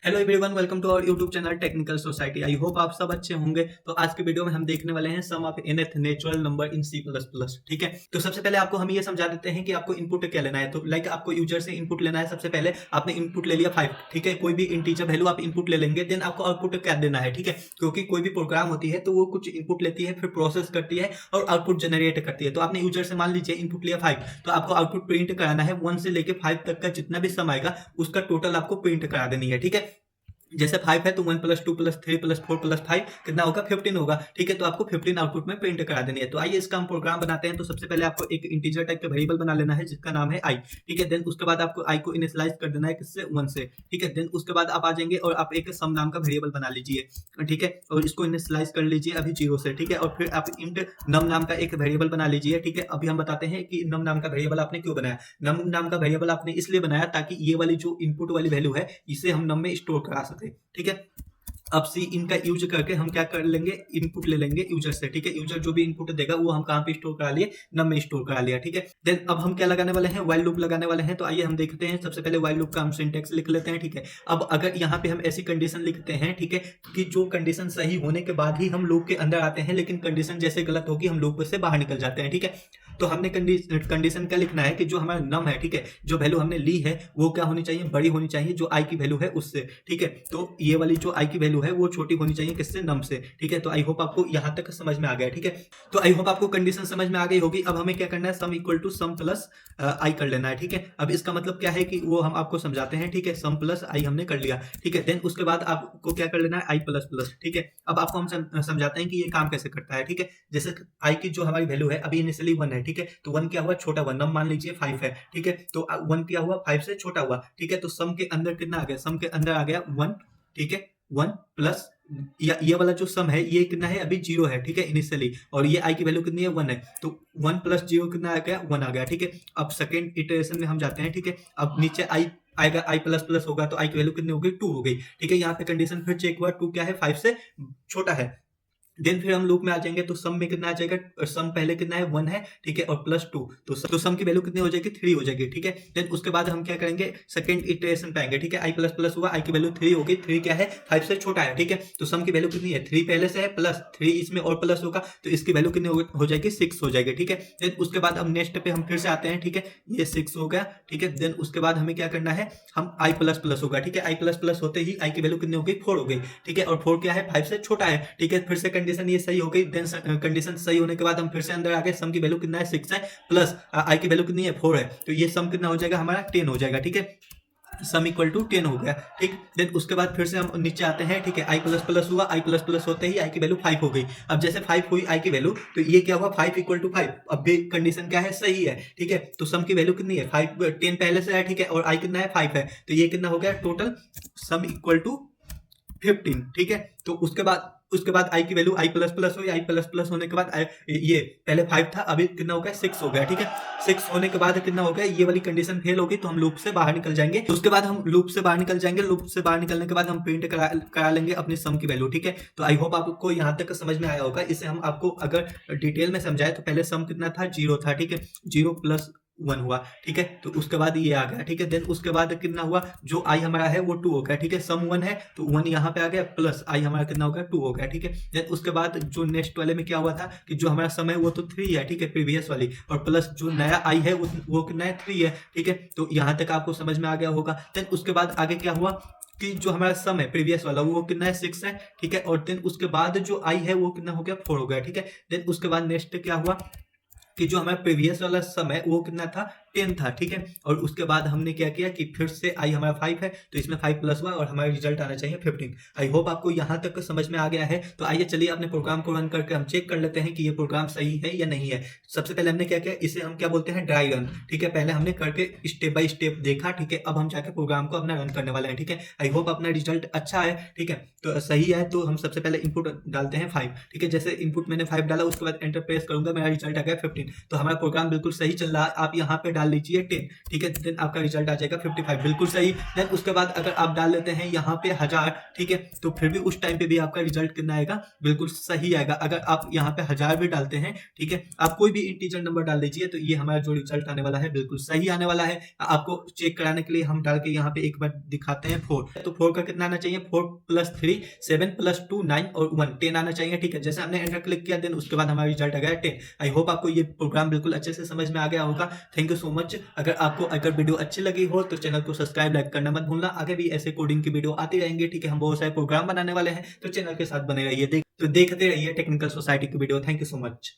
Hello everyone, welcome to our YouTube channel technical society. I hope आप सब अच्छे होंगे। तो आज के वीडियो में हम देखने वाले हैं sum of nth natural number in C plus plus. ठीक है, तो सबसे पहले आपको हम ये समझा देते हैं कि आपको इनपुट क्या लेना है। तो लाइक आपको यूजर से इनपुट लेना है। सबसे पहले आपने इनपुट ले लिया 5। ठीक है, कोई भी इंटीजर वैल्यू आप इनपुट ले लेंगे, देन आपको आउटपुट क्या देना है। ठीक है, क्योंकि कोई भी प्रोग्राम होती है तो वो कुछ इनपुट लेती है, फिर प्रोसेस करती है और आउटपुट जनरेट करती है। तो आपने यूजर से मान लीजिए इनपुट लिया 5, तो आपको आउटपुट प्रिंट कराना है 1 से लेके 5 तक का जितना भी सम आएगा उसका टोटल आपको प्रिंट करा देनी है। ठीक है, जैसे 5 है तो 1 प्लस 2 प्लस 3 प्लस 4 प्लस 5 कितना होगा, 15 होगा। ठीक है, तो आपको 15 आउटपुट में प्रिंट करा देनी है। तो आइए इसका हम प्रोग्राम बनाते हैं। तो सबसे पहले आपको एक इंटीजर टाइप का वेरिएबल बना लेना है जिसका नाम है आई। ठीक है, देन उसके बाद आपको आई को इनिशियलाइज कर देना है किससे, 1 से। ठीक है, देन उसके बाद आप आ जाएंगे और आप एक सम नाम का वेरिएबल बना लीजिए। ठीक है, और इसको इनिशियलाइज कर लीजिए अभी 0 से। ठीक है, और फिर आप इंट नम नाम का एक वेरिएबल बना लीजिए। ठीक है, अभी हम बताते हैं कि नम नाम का वेरिएबल आपने क्यों बनाया। नम नाम का वेरिएबल आपने इसलिए बनाया ताकि ये वाली जो इनपुट वाली वैल्यू है इसे हम नम में स्टोर करा सके। ठीक है, अब सी इनका यूज करके हम क्या कर लेंगे, इनपुट ले लेंगे यूजर से। ठीक है, यूजर जो भी इनपुट देगा वो हम कहाँ पे स्टोर करा लिए, नम में स्टोर करा लिया। ठीक है, देन अब हम क्या लगाने वाले हैं, व्हाइल लूप लगाने वाले हैं। तो आइए हम देखते हैं। सबसे पहले व्हाइल लूप का हम सिंटेक्स लिख लेते हैं। ठीक है, अब अगर यहाँ पे हम ऐसी कंडीशन लिखते हैं, ठीक है, कि जो कंडीशन सही होने के बाद ही हम लूप के अंदर आते हैं, लेकिन कंडीशन जैसे गलत होगी हम लूप से बाहर निकल जाते हैं। ठीक है, तो हमने कंडीशन क्या लिखना है कि जो हमारा नम है, ठीक है, जो वैल्यू हमने ली है वो क्या होनी चाहिए, बड़ी होनी चाहिए जो आई की वैल्यू है उससे। ठीक है, तो ये वाली जो आई की वैल्यू है वो छोटी होनी चाहिए किससे, नम से। ठीक है, तो आई होप आपको यहाँ तक समझ में आ गया। ठीक है, तो आई होप आपको कंडीशन समझ में आ गई होगी। अब हमें क्या करना है, sum equal to sum plus I कर लेना है। ठीक है, अब इसका मतलब क्या है कि वो हम आपको समझाते हैं। ठीक है, सम प्लस आई हमने कर लिया। ठीक है, देन उसके बाद आपको क्या कर लेना है, आई प्लस प्लस। ठीक है, अब आपको हम समझाते हैं कि ये काम कैसे करता है। ठीक है, जैसे आई की जो हमारी वैल्यू है अभी इनिशियली 1 है। ठीक है, तो 1 क्या हुआ, छोटा हुआ, नम मान लीजिए 5 है। ठीक है, तो 1 क्या हुआ, 5 से छोटा हुआ। ठीक है, तो सम के अंदर कितना आ गया, सम के अंदर आ गया 1। ठीक है, 1 प्लस ये वाला जो सम है ये कितना है, अभी 0 है। ठीक है, इनिशियली, और ये आई की वैल्यू कितनी है, 1 है। तो 1 प्लस 0 कितना आ गया, 1 आ गया। ठीक है, अब सेकेंड इटरेशन में हम जाते हैं। ठीक है, अब नीचे आई आएगा, आई प्लस प्लस होगा तो आई की वैल्यू कितनी हो गई, 2 हो गई। ठीक है, यहाँ पे कंडीशन फिर चेक हुआ, 2 क्या है, 5 से छोटा है। देन फिर हम लूप में आ जाएंगे तो सम में कितना आ जाएगा, सम पहले कितना है, 1 है। ठीक है, और प्लस 2, तो सम की वैल्यू कितनी हो जाएगी, 3 हो जाएगी। ठीक है, देन उसके बाद हम क्या करेंगे, सेकंड इटरेशन पे आएंगे। ठीक है, आई प्लस प्लस हुआ, आई की वैल्यू 3 होगी। 3 क्या है, 5 से छोटा है। ठीक है, तो सम की वैल्यू कितनी है, 3 पहले से है, प्लस 3 इसमें और प्लस होगा तो इसकी वैल्यू कितनी हो जाएगी, 6 हो जाएगी। ठीक है, देन उसके बाद अब नेक्स्ट पे हम फिर से आते हैं। ठीक है, ये 6 हो गया। ठीक है, देन उसके बाद हमें क्या करना है, हम आई प्लस प्लस होगा। ठीक है, आई प्लस प्लस होते ही आई की वैल्यू कितनी हो गई, 4 हो गई। ठीक है, और 4 क्या है, 5 से छोटा है। ठीक है, फिर से कंडीशन ये सही हो गई। देन कंडीशन सही होने के बाद हम फिर से अंदर आ गए, सम की वैल्यू कितना है, 6 है, प्लस आई की वैल्यू कितनी है, 4 है। तो ये सम कितना हो जाएगा हमारा, 10 हो जाएगा। ठीक है, सम इक्वल टू 10 हो गया। ठीक, देन उसके बाद फिर से हम नीचे आते हैं। ठीक है, आई प्लस प्लस हुआ, आई प्लस प्लस होते ही आई की वैल्यू 5 हो गई। अब जैसे 5 हुई आई की वैल्यू तो ये क्या हुआ, 5 इक्वल टू 5। अब भी कंडीशन क्या है, सही है। ठीक है, तो सम की वैल्यू कितनी है, 5, 10 पहले से है। ठीक है, और आई कितना है, 5 है। तो ये कितना हो गया, टोटल सम इक्वल टू 15। ठीक है, तो उसके बाद आई की वैल्यू आई प्लस प्लस हुई, आई प्लस प्लस होने के बाद ये पहले 5 था, अभी कितना हो गया, 6 हो गया। ठीक है, 6 होने के बाद कितना हो गया, ये वाली कंडीशन फेल होगी तो हम लूप से बाहर निकल जाएंगे। तो उसके बाद हम लूप से बाहर निकल जाएंगे। लूप से बाहर निकलने के बाद हम प्रिंट करा लेंगे अपनी सम की वैल्यू। ठीक है, तो आई होप आपको यहाँ तक समझ में आया होगा। इसे हम आपको अगर डिटेल में समझाए तो पहले सम कितना था, 0 था। ठीक है, 0 प्लस 1 हुआ। ठीक है, तो उसके बाद ये आ गया। ठीक है, देन उसके बाद कितना हुआ, जो आई हमारा है वो 2 हो गया। ठीक है, सम 1 है तो 1 यहाँ पे आ गया, प्लस आई हमारा कितना हो गया, 2 हो गया। ठीक है, देन उसके बाद जो नेक्स्ट वाले में क्या हुआ था कि जो हमारा सम है वो तो 3 है। ठीक है, प्रीवियस वाली, और प्लस जो नया आई है वो कितना है, 3 है। ठीक है, तो यहाँ तक आपको समझ में आ गया होगा। देन उसके बाद आगे क्या हुआ कि जो हमारा सम है प्रीवियस वाला वो कितना है, 6 है। ठीक है, और देन उसके बाद जो आई है वो कितना हो गया, 4 हो गया। ठीक है, देन उसके बाद नेक्स्ट क्या हुआ कि जो हमारा प्रीवियस वाला सम है वो कितना था, 10 था। ठीक है, और उसके बाद हमने क्या किया कि फिर से आई हमारा 5 है तो इसमें 5 प्लस हुआ और हमारा रिजल्ट आना चाहिए 15। आई होप आपको यहाँ तक समझ में आ गया है। तो आइए चलिए अपने प्रोग्राम को रन करके हम चेक कर लेते हैं कि ये प्रोग्राम सही है या नहीं है। सबसे पहले हमने क्या किया, इसे हम क्या बोलते हैं, ड्राई रन। ठीक है, पहले हमने करके स्टेप बाय स्टेप देखा। ठीक है, अब हम जाके प्रोग्राम को अपना रन करने वाले हैं। ठीक है, आई होप अपना रिजल्ट अच्छा है। ठीक है, तो सही है। तो हम सबसे पहले इनपुट डालते हैं 5। ठीक है, जैसे इनपुट मैंने 5 डाला उसके बाद एंटर प्रेस करूंगा, मेरा रिजल्ट आ गया 15। तो हमारा प्रोग्राम बिल्कुल सही चल रहा है। आप यहाँ पे डाल लीजिए 10, ठीक है, देन आपका रिजल्ट आ जाएगा 55, बिल्कुल सही। देन उसके बाद अगर आप डाल लेते हैं यहाँ पे 1000, ठीक है, तो फिर भी उस टाइम पे भी आपका रिजल्ट कितना आएगा, बिल्कुल सही आएगा। अगर आप यहाँ पे 1000 भी डालते हैं, ठीक है, आप कोई भी इंटीजर नंबर डाल दीजिए तो ये हमारा जो रिजल्ट आने वाला है बिल्कुल सही आने वाला है। आपको चेक कराने के लिए हम डाल के यहाँ पे एक बार दिखाते हैं 4, तो 4 का कितना आना चाहिए, 4 + 3 7 + 2 9 और 1 10 आना चाहिए, ठीक है। जैसे हमने एंटर क्लिक किया देन उसके बाद हमारा रिजल्ट आ गया 10। आई होप आपको ये प्रोग्राम बिल्कुल अच्छे से समझ में आ गया होगा। Thank you so much. अगर वीडियो अच्छी लगी हो तो चैनल को सब्सक्राइब लाइक करना मत भूलना। आगे भी ऐसे कोडिंग की वीडियो आती रहेंगी, ठीक है, हम बहुत सारे प्रोग्राम बनाने वाले हैं, तो चैनल के साथ बने रहिए, तो देखते रहिए टेक्निकल सोसाइटी की video. Thank you so much.